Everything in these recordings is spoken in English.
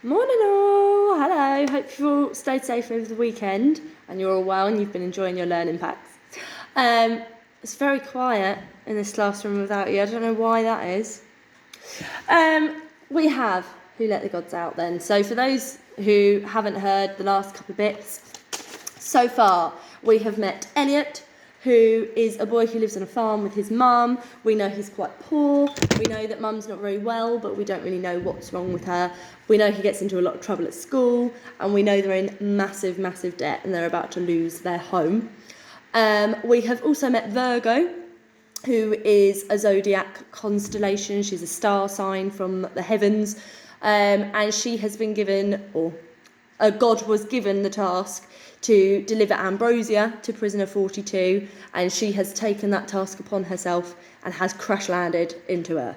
Morning all! Hello, hope you all stayed safe over the weekend and you're all well and you've been enjoying your learning packs. It's very quiet in this classroom without you. I don't know why that is. We have Who Let the Gods Out then. So for those who haven't heard the last couple of bits, so far we have met Elliot, who is a boy who lives on a farm with his mum. We know he's quite poor. We know that mum's not very well, but we don't really know what's wrong with her. We know he gets into a lot of trouble at school, and we know they're in massive, massive debt and they're about to lose their home. We have also met Virgo, who is a zodiac constellation. She's a star sign from the heavens, and she has been given, or a god was given the task to deliver ambrosia to prisoner 42, and she has taken that task upon herself and has crash landed into Earth.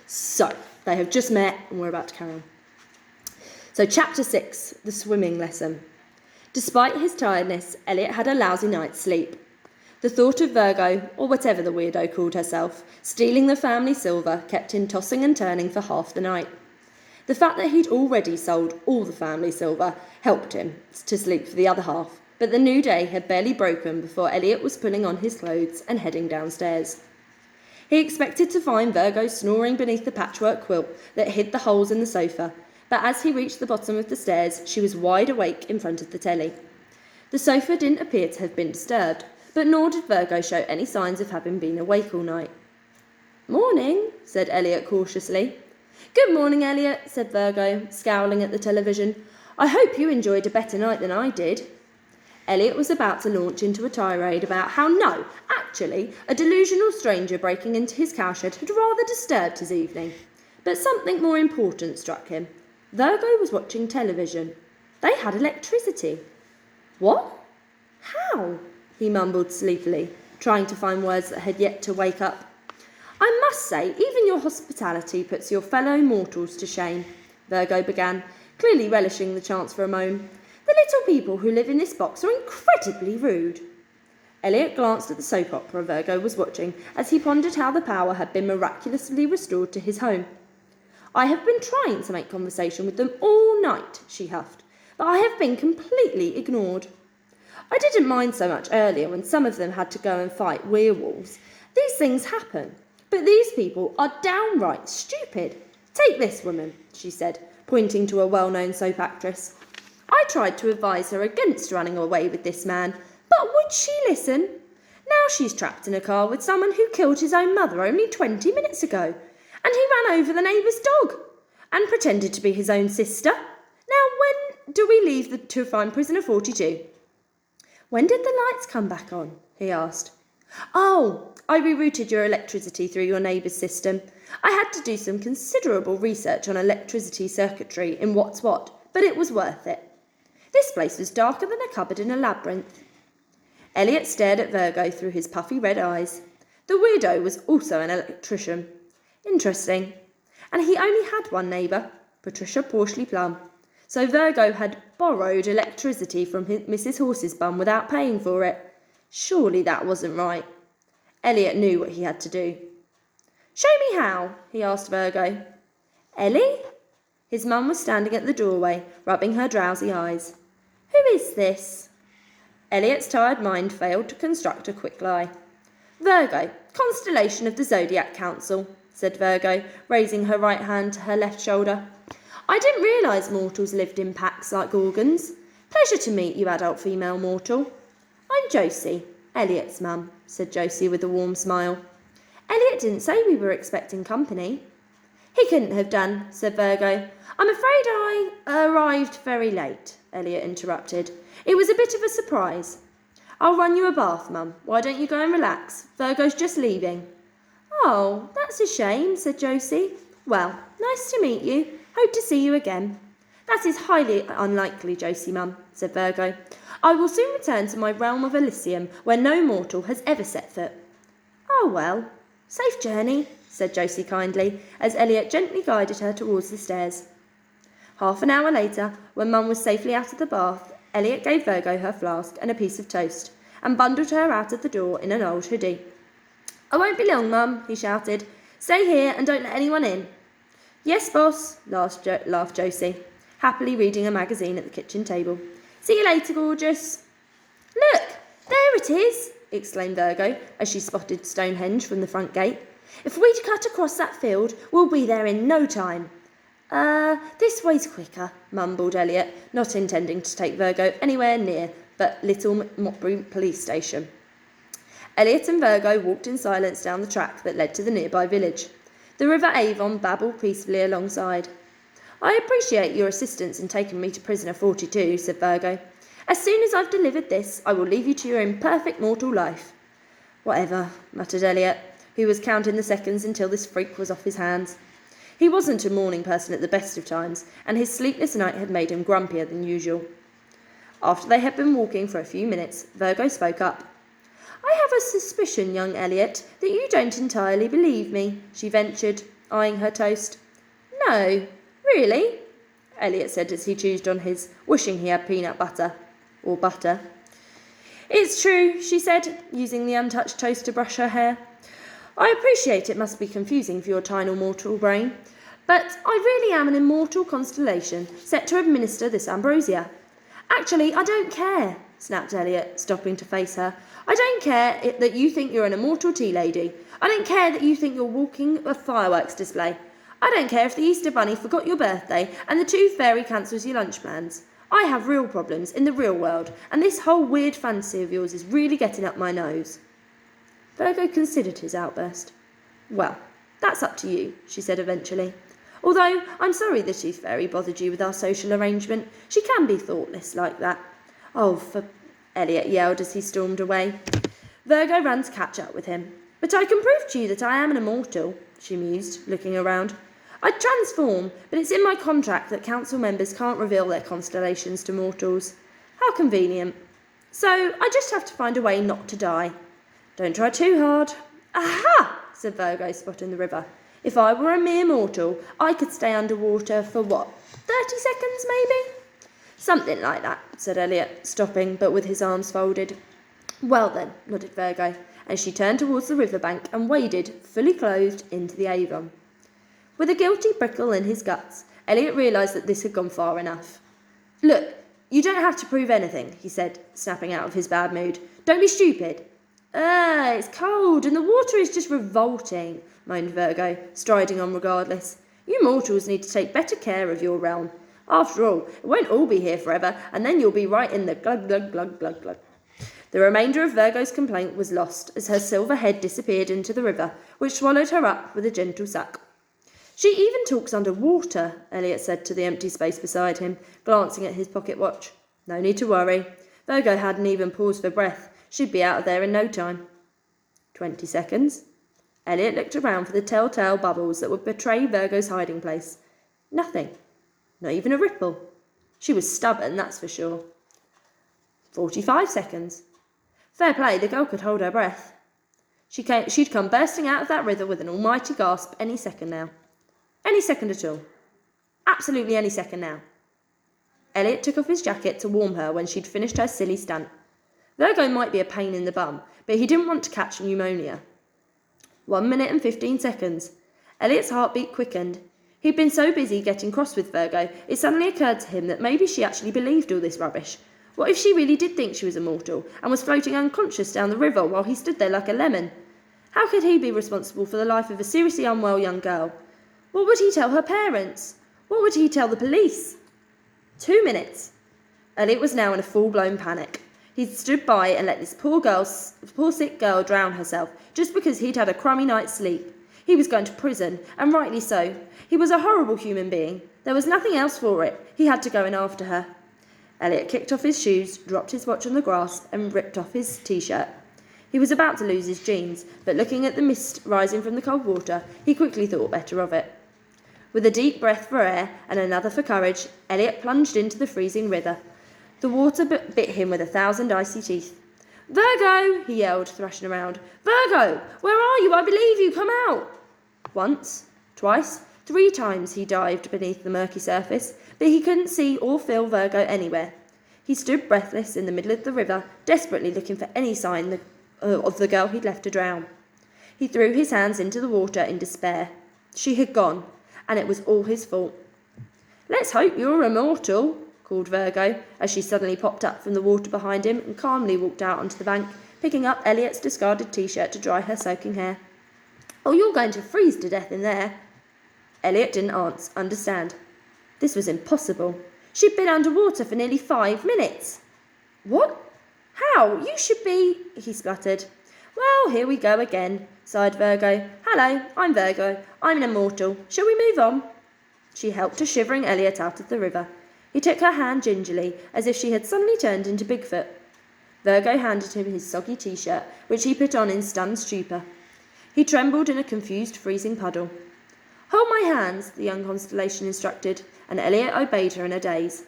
So they have just met and we're about to carry on. So chapter 6, the swimming lesson. Despite his tiredness, Elliot had a lousy night's sleep. The thought of Virgo, or whatever the weirdo called herself, stealing the family silver kept him tossing and turning for half the night. The fact that he'd already sold all the family silver helped him to sleep for the other half, but the new day had barely broken before Elliot was pulling on his clothes and heading downstairs. He expected to find Virgo snoring beneath the patchwork quilt that hid the holes in the sofa, but as he reached the bottom of the stairs, she was wide awake in front of the telly. The sofa didn't appear to have been disturbed, but nor did Virgo show any signs of having been awake all night. "Morning," said Elliot cautiously. "Good morning, Elliot," said Virgo, scowling at the television. "I hope you enjoyed a better night than I did." Elliot was about to launch into a tirade about how actually, a delusional stranger breaking into his cowshed had rather disturbed his evening. But something more important struck him. Virgo was watching television. They had electricity. "What? How?" he mumbled sleepily, trying to find words that had yet to wake up. "I must say, even your hospitality puts your fellow mortals to shame," Virgo began, clearly relishing the chance for a moan. "The little people who live in this box are incredibly rude." Elliot glanced at the soap opera Virgo was watching as he pondered how the power had been miraculously restored to his home. "I have been trying to make conversation with them all night," she huffed, "but I have been completely ignored. I didn't mind so much earlier when some of them had to go and fight werewolves. These things happen. But these people are downright stupid. Take this woman," she said, pointing to a well-known soap actress. "I tried to advise her against running away with this man, but would she listen? Now she's trapped in a car with someone who killed his own mother only 20 minutes ago, and he ran over the neighbour's dog and pretended to be his own sister. Now when do we leave to find prisoner 42? "When did the lights come back on?" he asked. "Oh, I rerouted your electricity through your neighbour's system. I had to do some considerable research on electricity circuitry in What's What, but it was worth it. This place was darker than a cupboard in a labyrinth." Elliot stared at Virgo through his puffy red eyes. The weirdo was also an electrician. Interesting. And he only had one neighbour, Patricia Porsley Plum. So Virgo had borrowed electricity from Mrs. Horse's bum without paying for it. Surely that wasn't right. Elliot knew what he had to do. "Show me how," he asked Virgo. "Ellie?" His mum was standing at the doorway, rubbing her drowsy eyes. "Who is this?" Elliot's tired mind failed to construct a quick lie. "Virgo, constellation of the Zodiac Council," said Virgo, raising her right hand to her left shoulder. "I didn't realise mortals lived in packs like Gorgons. Pleasure to meet you, adult female mortal." "I'm Josie, Elliot's mum," said Josie with a warm smile. "Elliot didn't say we were expecting company." "He couldn't have done," said Virgo. "I'm afraid I arrived very late," Elliot interrupted. "It was a bit of a surprise." "I'll run you a bath, mum. Why don't you go and relax? Virgo's just leaving." "Oh, that's a shame," said Josie. "Well, nice to meet you. Hope to see you again." "That is highly unlikely, Josie, mum," said Virgo. "I will soon return to my realm of Elysium, where no mortal has ever set foot." "Oh, well, safe journey," said Josie kindly, as Elliot gently guided her towards the stairs. Half an hour later, when Mum was safely out of the bath, Elliot gave Virgo her flask and a piece of toast, and bundled her out of the door in an old hoodie. "I won't be long, Mum," he shouted. "Stay here and don't let anyone in." "Yes, boss," laughed Josie. happily reading a magazine at the kitchen table. "See you later, gorgeous." "Look, there it is," exclaimed Virgo as she spotted Stonehenge from the front gate. "If we'd cut across that field, we'll be there in no time." This way's quicker," mumbled Elliot, not intending to take Virgo anywhere near but Little Motbury police station. Elliot and Virgo walked in silence down the track that led to the nearby village. The River Avon babbled peacefully alongside. "I appreciate your assistance in taking me to prisoner 42, said Virgo. "As soon as I've delivered this, I will leave you to your imperfect mortal life." "Whatever," muttered Elliot, who was counting the seconds until this freak was off his hands. He wasn't a morning person at the best of times, and his sleepless night had made him grumpier than usual. After they had been walking for a few minutes, Virgo spoke up. "I have a suspicion, young Elliot, that you don't entirely believe me," she ventured, eyeing her toast. "No, really?" Elliot said as he chewed on his, wishing he had peanut butter. Or butter. "It's true," she said, using the untouched toast to brush her hair. "I appreciate it must be confusing for your tiny mortal brain, but I really am an immortal constellation set to administer this ambrosia." "Actually, I don't care," snapped Elliot, stopping to face her. "I don't care that you think you're an immortal tea lady. I don't care that you think you're walking a fireworks display. I don't care if the Easter Bunny forgot your birthday and the Tooth Fairy cancels your lunch plans. I have real problems in the real world, and this whole weird fantasy of yours is really getting up my nose." Virgo considered his outburst. "Well, that's up to you," she said eventually. "Although I'm sorry the Tooth Fairy bothered you with our social arrangement. She can be thoughtless like that." "Oh, Elliot yelled as he stormed away. Virgo ran to catch up with him. "But I can prove to you that I am an immortal," she mused, looking around. "I'd transform, but it's in my contract that council members can't reveal their constellations to mortals. How convenient. So I just have to find a way not to die. Don't try too hard." "Aha!" said Virgo, spotting the river. "If I were a mere mortal, I could stay underwater for what, 30 seconds maybe?" "Something like that," said Elliot, stopping, but with his arms folded. "Well then," nodded Virgo, and she turned towards the riverbank and waded, fully clothed, into the Avon. With a guilty prickle in his guts, Elliot realised that this had gone far enough. "Look, you don't have to prove anything," he said, snapping out of his bad mood. "Don't be stupid." It's cold, and the water is just revolting," moaned Virgo, striding on regardless. "You mortals need to take better care of your realm. After all, it won't all be here forever, and then you'll be right in the glug, glug, glug, glug, glug." The remainder of Virgo's complaint was lost as her silver head disappeared into the river, which swallowed her up with a gentle suck. "She even talks underwater," Elliot said to the empty space beside him, glancing at his pocket watch. "No need to worry. Virgo hadn't even paused for breath. She'd be out of there in no time." 20 seconds. Elliot looked around for the telltale bubbles that would betray Virgo's hiding place. Nothing. Not even a ripple. She was stubborn, that's for sure. 45 seconds. Fair play, the girl could hold her breath. She'd come bursting out of that river with an almighty gasp any second now. Any second at all. Absolutely any second now. Elliot took off his jacket to warm her when she'd finished her silly stunt. Virgo might be a pain in the bum, but he didn't want to catch pneumonia. 1 minute and 15 seconds. Elliot's heartbeat quickened. He'd been so busy getting cross with Virgo, it suddenly occurred to him that maybe she actually believed all this rubbish. What if she really did think she was immortal and was floating unconscious down the river while he stood there like a lemon? How could he be responsible for the life of a seriously unwell young girl? What would he tell her parents? What would he tell the police? 2 minutes. Elliot was now in a full-blown panic. He'd stood by and let this poor sick girl drown herself just because he'd had a crummy night's sleep. He was going to prison, and rightly so. He was a horrible human being. There was nothing else for it. He had to go in after her. Elliot kicked off his shoes, dropped his watch on the grass, and ripped off his t-shirt. He was about to lose his jeans, but looking at the mist rising from the cold water, he quickly thought better of it. With a deep breath for air and another for courage, Elliot plunged into the freezing river. The water bit him with 1,000 icy teeth. "Virgo!" he yelled, thrashing around. "Virgo! Where are you? I believe you! Come out!" Once, twice, 3 times he dived beneath the murky surface, but he couldn't see or feel Virgo anywhere. He stood breathless in the middle of the river, desperately looking for any sign of the girl he'd left to drown. He threw his hands into the water in despair. She had gone, and it was all his fault. Let's hope you're immortal, called Virgo, as she suddenly popped up from the water behind him and calmly walked out onto the bank, picking up Elliot's discarded t-shirt to dry her soaking hair. Oh, you're going to freeze to death in there. Elliot didn't understand. This was impossible. She'd been underwater for nearly 5 minutes. What? How? You should be... he spluttered. Well, here we go again, sighed Virgo. Hello, I'm Virgo. I'm an immortal. Shall we move on? She helped a shivering Elliot out of the river. He took her hand gingerly, as if she had suddenly turned into Bigfoot. Virgo handed him his soggy t-shirt, which he put on in stunned stupor. He trembled in a confused, freezing puddle. Hold my hands, the young constellation instructed, and Elliot obeyed her in a daze.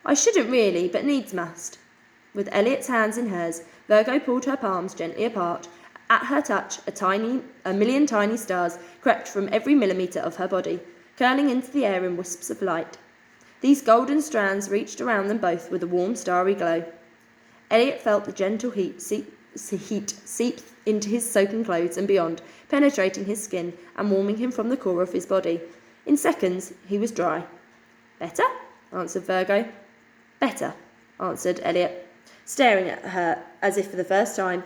I shouldn't really, but needs must. With Elliot's hands in hers, Virgo pulled her palms gently apart. At her touch, a million tiny stars crept from every millimetre of her body, curling into the air in wisps of light. These golden strands reached around them both with a warm, starry glow. Elliot felt the gentle heat seep into his soaking clothes and beyond, penetrating his skin and warming him from the core of his body. In seconds, he was dry. Better? Answered Virgo. Better, answered Elliot, staring at her as if for the first time.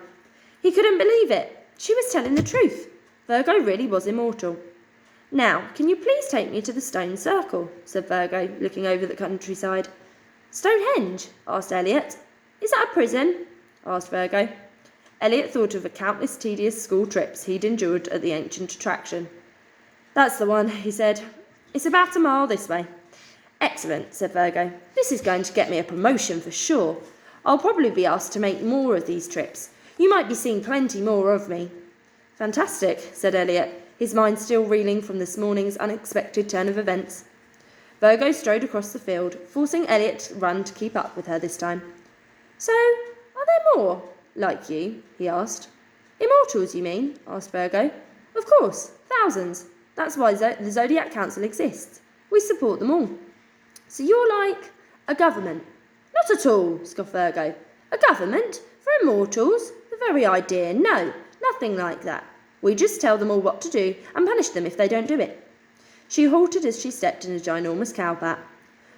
He couldn't believe it. She was telling the truth. Virgo really was immortal. Now, can you please take me to the stone circle? Said Virgo, looking over the countryside. Stonehenge? Asked Elliot. Is that a prison? Asked Virgo. Elliot thought of the countless tedious school trips he'd endured at the ancient attraction. That's the one, he said. It's about a mile this way. Excellent, said Virgo. This is going to get me a promotion for sure. I'll probably be asked to make more of these trips. You might be seeing plenty more of me. Fantastic, said Elliot, his mind still reeling from this morning's unexpected turn of events. Virgo strode across the field, forcing Elliot to run to keep up with her this time. So, are there more like you? He asked. Immortals, you mean? Asked Virgo. Of course, thousands. That's why the Zodiac Council exists. We support them all. So you're like a government? Not at all, scoffed Virgo. A government? For immortals? The very idea. No, nothing like that. We just tell them all what to do and punish them if they don't do it. She halted as she stepped in a ginormous cowpat.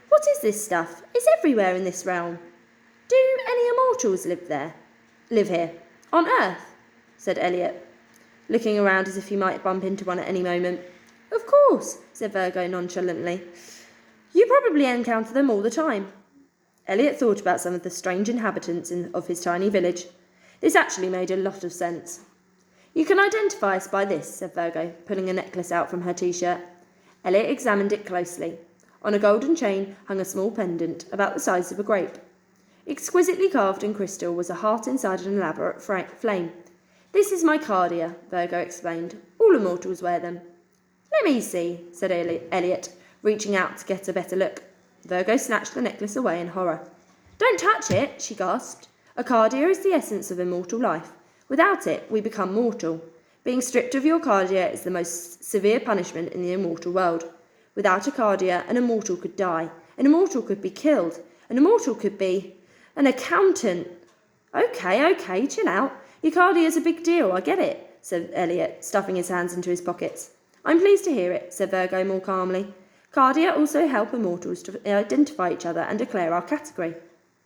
What is this stuff? It's everywhere in this realm. Do any immortals live here? On Earth? Said Elliot, looking around as if he might bump into one at any moment. Of course, said Virgo nonchalantly. You probably encounter them all the time. Elliot thought about some of the strange inhabitants of his tiny village. This actually made a lot of sense. You can identify us by this, said Virgo, pulling a necklace out from her t-shirt. Elliot examined it closely. On a golden chain hung a small pendant, about the size of a grape. Exquisitely carved in crystal was a heart inside an elaborate flame. This is my cardia, Virgo explained. All immortals wear them. Let me see, said Elliot, reaching out to get a better look. Virgo snatched the necklace away in horror. Don't touch it, she gasped. A cardia is the essence of immortal life. Without it, we become mortal. Being stripped of your cardia is the most severe punishment in the immortal world. Without a cardia, an immortal could die. An immortal could be killed. An immortal could be an accountant. Okay, chill out. Your cardia's a big deal, I get it, said Elliot, stuffing his hands into his pockets. I'm pleased to hear it, said Virgo more calmly. Cardia also help immortals to identify each other and declare our category.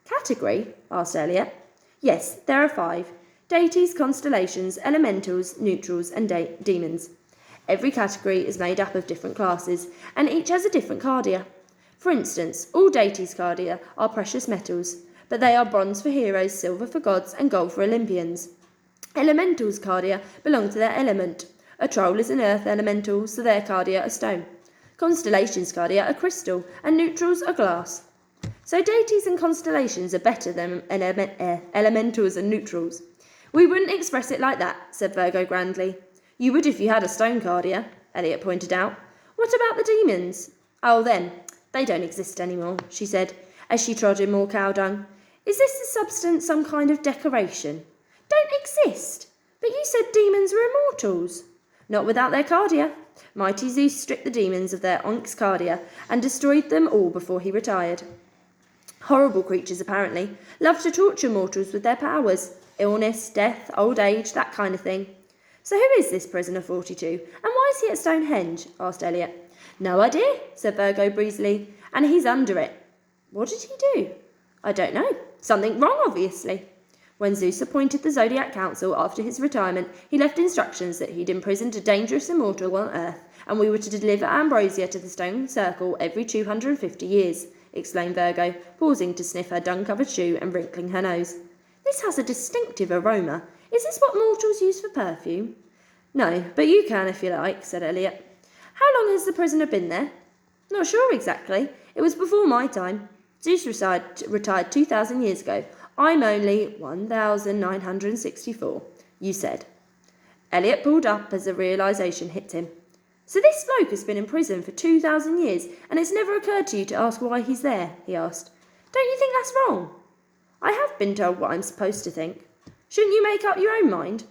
Category? Asked Elliot. Yes, there are 5. Deities, constellations, elementals, neutrals, and demons. Every category is made up of different classes, and each has a different cardia. For instance, all deities' cardia are precious metals, but they are bronze for heroes, silver for gods, and gold for Olympians. Elementals' cardia belong to their element. A troll is an earth elemental, so their cardia are stone. Constellations' cardia are crystal, and neutrals are glass. So deities and constellations are better than elementals and neutrals. We wouldn't express it like that, said Virgo grandly. You would if you had a stone cardia, Elliot pointed out. What about the demons? Oh, then, they don't exist anymore, she said, as she trod in more cow dung. Is this substance some kind of decoration? Don't exist? But you said demons were immortals. Not without their cardia. Mighty Zeus stripped the demons of their onyx cardia and destroyed them all before he retired. Horrible creatures, apparently, love to torture mortals with their powers. Illness, death, old age, that kind of thing. So who is this prisoner 42, and why is he at Stonehenge? Asked Elliot. No idea, said Virgo breezily, and he's under it. What did he do? I don't know. Something wrong, obviously. When Zeus appointed the Zodiac Council after his retirement, he left instructions that he'd imprisoned a dangerous immortal on Earth, and we were to deliver ambrosia to the stone circle every 250 years, explained Virgo, pausing to sniff her dung-covered shoe and wrinkling her nose. This has a distinctive aroma. Is this what mortals use for perfume? No, but you can if you like, said Elliot. How long has the prisoner been there? Not sure exactly. It was before my time. Zeus retired 2,000 years ago. I'm only 1,964, you said. Elliot pulled up as a realisation hit him. So this bloke has been in prison for 2,000 years, and it's never occurred to you to ask why he's there, he asked. Don't you think that's wrong? I have been told what I'm supposed to think. Shouldn't you make up your own mind?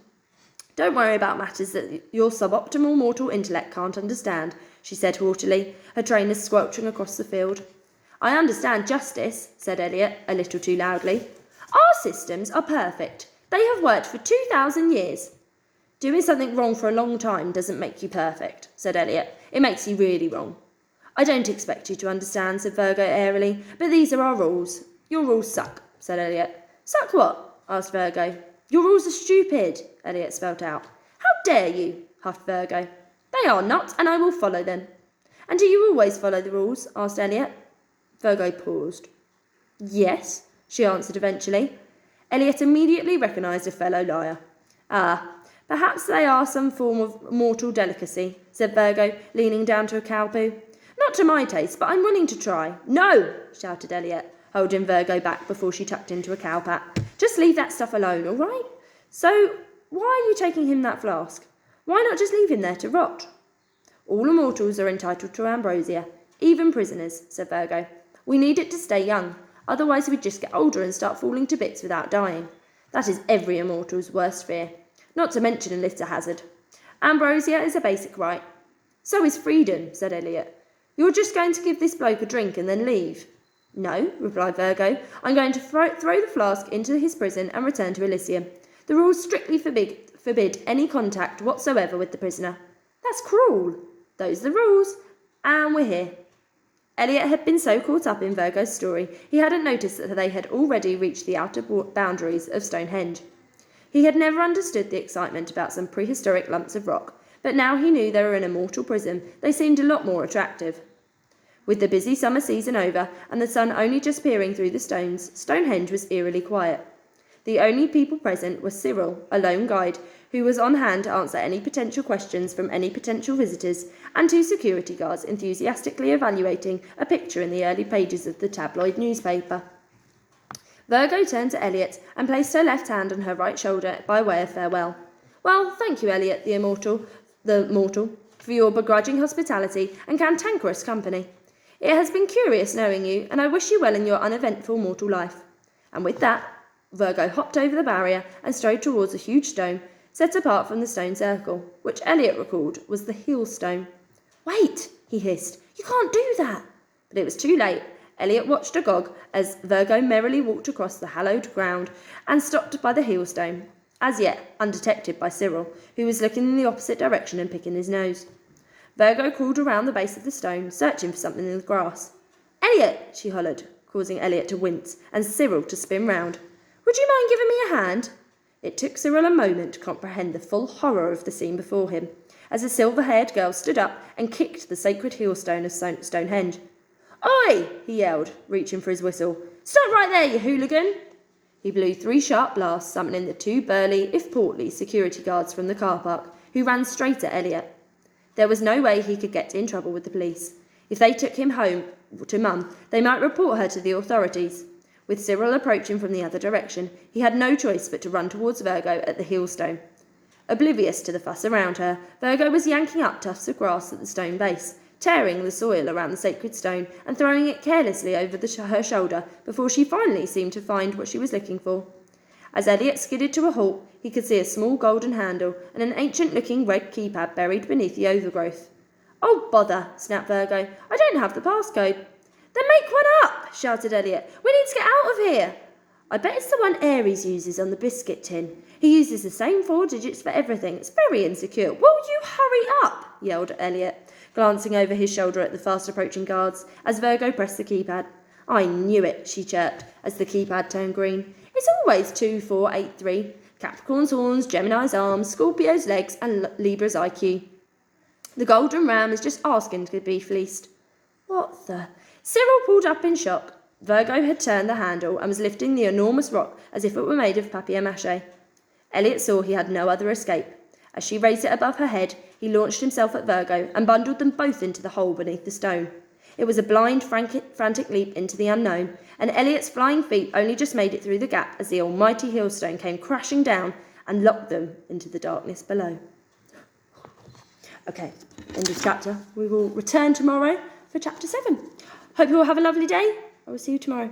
Don't worry about matters that your suboptimal mortal intellect can't understand, she said haughtily, her trainers squelching across the field. I understand justice, said Elliot, a little too loudly. Our systems are perfect. They have worked for 2,000 years. Doing something wrong for a long time doesn't make you perfect, said Elliot. It makes you really wrong. I don't expect you to understand, said Virgo airily, but these are our rules. Your rules suck, said Elliot. Suck what? Asked Virgo. Your rules are stupid, Elliot spelt out. How dare you? Huffed Virgo. They are not, and I will follow them. And do you always follow the rules? Asked Elliot. Virgo paused. Yes, she answered eventually. Elliot immediately recognised a fellow liar. Ah, perhaps they are some form of mortal delicacy, said Virgo, leaning down to a cow poo. Not to my taste, but I'm willing to try. No, shouted Elliot, holding Virgo back before she tucked into a cow pat. Just leave that stuff alone, all right? So, why are you taking him that flask? Why not just leave him there to rot? All immortals are entitled to ambrosia, even prisoners, said Virgo. We need it to stay young, otherwise we'd just get older and start falling to bits without dying. That is every immortal's worst fear, not to mention a litter hazard. Ambrosia is a basic right. So is freedom, said Elliot. You're just going to give this bloke a drink and then leave? No, replied Virgo. I'm going to throw the flask into his prison and return to Elysium. The rules strictly forbid any contact whatsoever with the prisoner. That's cruel. Those are the rules. And we're here. Elliot had been so caught up in Virgo's story, he hadn't noticed that they had already reached the outer boundaries of Stonehenge. He had never understood the excitement about some prehistoric lumps of rock, but now he knew they were in a mortal prison, they seemed a lot more attractive. With the busy summer season over and the sun only just peering through the stones, Stonehenge was eerily quiet. The only people present was Cyril, a lone guide, who was on hand to answer any potential questions from any potential visitors, and two security guards enthusiastically evaluating a picture in the early pages of the tabloid newspaper. Virgo turned to Elliot and placed her left hand on her right shoulder by way of farewell. Well, thank you, Elliot, the mortal, for your begrudging hospitality and cantankerous company. It has been curious knowing you, and I wish you well in your uneventful mortal life. And with that, Virgo hopped over the barrier and strode towards a huge stone set apart from the stone circle, which Elliot recalled was the heel stone. Wait, he hissed. You can't do that. But it was too late. Elliot watched agog as Virgo merrily walked across the hallowed ground and stopped by the heel stone, as yet undetected by Cyril, who was looking in the opposite direction and picking his nose. Virgo crawled around the base of the stone, searching for something in the grass. Elliot, she hollered, causing Elliot to wince and Cyril to spin round. Would you mind giving me a hand? It took Cyril a moment to comprehend the full horror of the scene before him, as a silver-haired girl stood up and kicked the sacred heel-stone of Stonehenge. Oi! He yelled, reaching for his whistle. Stop right there, you hooligan! He blew 3 sharp blasts, summoning the 2 burly, if portly, security guards from the car park, who ran straight at Elliot. There was no way he could get in trouble with the police. If they took him home to Mum, they might report her to the authorities. With Cyril approaching from the other direction, he had no choice but to run towards Virgo at the heel-stone. Oblivious to the fuss around her, Virgo was yanking up tufts of grass at the stone base, tearing the soil around the sacred stone and throwing it carelessly over her shoulder before she finally seemed to find what she was looking for. As Elliot skidded to a halt, he could see a small golden handle and an ancient-looking red keypad buried beneath the overgrowth. Oh, bother, snapped Virgo. I don't have the passcode. Then make one up, shouted Elliot. We need to get out of here. I bet it's the one Ares uses on the biscuit tin. He uses the same 4 digits for everything. It's very insecure. Will you hurry up? Yelled Elliot, glancing over his shoulder at the fast-approaching guards as Virgo pressed the keypad. "I knew it," she chirped as the keypad turned green. "It's always 2, 4, 8, 3. Capricorn's horns, Gemini's arms, Scorpio's legs, and Libra's IQ. The golden ram is just asking to be fleeced." "What the—" Cyril pulled up in shock. Virgo had turned the handle and was lifting the enormous rock as if it were made of papier-mâché. Elliot saw he had no other escape. As she raised it above her head, he launched himself at Virgo and bundled them both into the hole beneath the stone. It was a blind, frantic leap into the unknown, and Elliot's flying feet only just made it through the gap as the almighty hailstone came crashing down and locked them into the darkness below. Okay, end of chapter. We will return tomorrow for chapter 7. Hope you all have a lovely day. I will see you tomorrow.